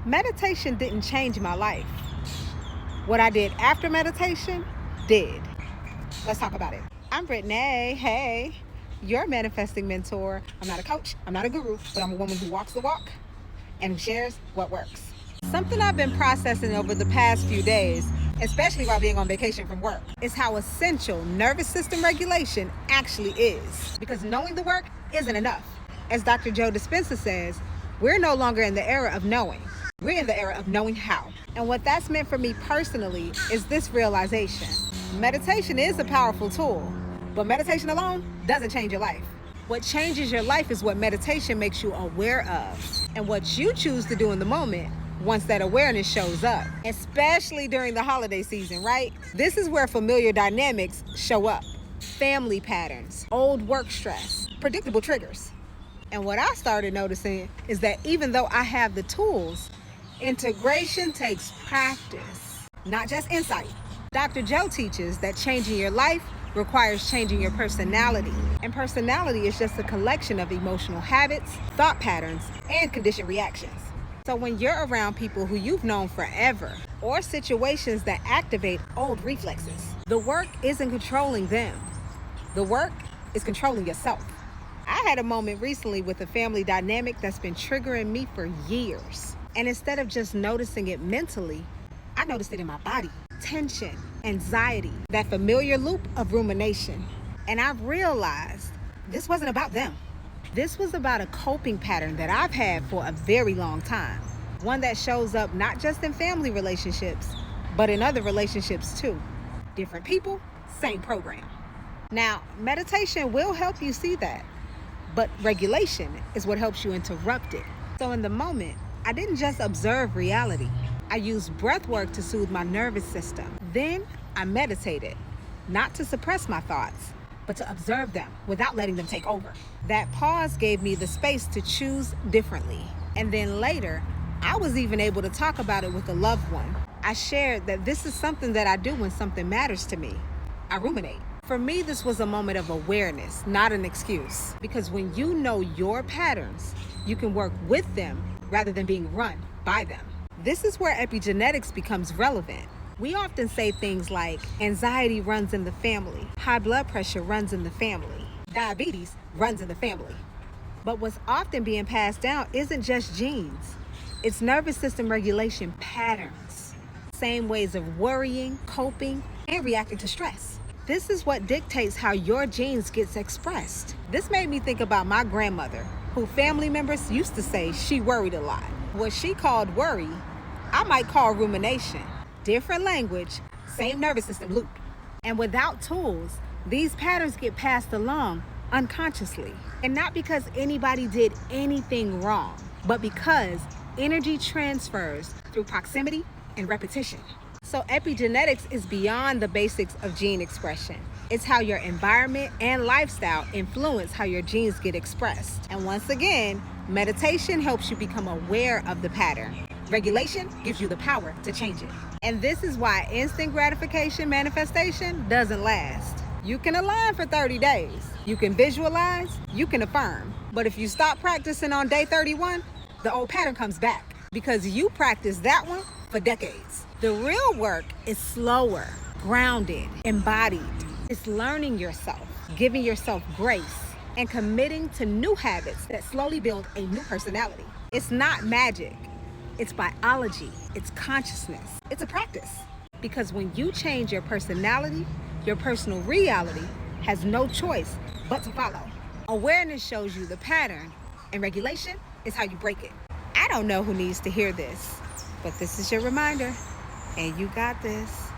Meditation didn't change my life. What I did after meditation did. Let's talk about it. I'm Brittany. Hey, your manifesting mentor. I'm not a coach, I'm not a guru, but I'm a woman who walks the walk and who shares what works. Something I've been processing over the past few days, especially while being on vacation from work, is how essential nervous system regulation actually is. Because knowing the work isn't enough. As Dr. Dispenza says, we're no longer in the era of knowing. We're in the era of knowing how. And what that's meant for me personally is this realization. Meditation is a powerful tool, but meditation alone doesn't change your life. What changes your life is what meditation makes you aware of, and what you choose to do in the moment once that awareness shows up, especially during the holiday season, right? This is where familiar dynamics show up. Family patterns, old work stress, predictable triggers. And what I started noticing is that even though I have the tools, integration takes practice, not just insight. Dr. Joe teaches that changing your life requires changing your personality. And personality is just a collection of emotional habits, thought patterns, and conditioned reactions. So when you're around people who you've known forever, or situations that activate old reflexes, the work isn't controlling them. The work is controlling yourself. I had a moment recently with a family dynamic that's been triggering me for years. And instead of just noticing it mentally, I noticed it in my body. Tension, anxiety, that familiar loop of rumination. And I realized this wasn't about them. This was about a coping pattern that I've had for a very long time. One that shows up not just in family relationships, but in other relationships too. Different people, same program. Now, meditation will help you see that, but regulation is what helps you interrupt it. So in the moment, I didn't just observe reality. I used breath work to soothe my nervous system. Then I meditated, not to suppress my thoughts, but to observe them without letting them take over. That pause gave me the space to choose differently. And then later, I was even able to talk about it with a loved one. I shared that this is something that I do when something matters to me. I ruminate. For me, this was a moment of awareness, not an excuse. Because when you know your patterns, you can work with them rather than being run by them. This is where epigenetics becomes relevant. We often say things like anxiety runs in the family, high blood pressure runs in the family, diabetes runs in the family. But what's often being passed down isn't just genes. It's nervous system regulation patterns, same ways of worrying, coping, and reacting to stress. This is what dictates how your genes gets expressed. This made me think about my grandmother, who family members used to say she worried a lot. What she called worry, I might call rumination. Different language, same nervous system loop. And without tools, these patterns get passed along unconsciously. And not because anybody did anything wrong, but because energy transfers through proximity and repetition. So epigenetics is beyond the basics of gene expression. It's how your environment and lifestyle influence how your genes get expressed. And once again, meditation helps you become aware of the pattern. Regulation gives you the power to change it. And this is why instant gratification manifestation doesn't last. You can align for 30 days. You can visualize, you can affirm. But if you stop practicing on day 31, the old pattern comes back because you practiced that one for decades. The real work is slower, grounded, embodied. It's learning yourself, giving yourself grace, and committing to new habits that slowly build a new personality. It's not magic. It's biology. It's consciousness. It's a practice. Because when you change your personality, your personal reality has no choice but to follow. Awareness shows you the pattern, and regulation is how you break it. I don't know who needs to hear this, but this is your reminder, and you got this.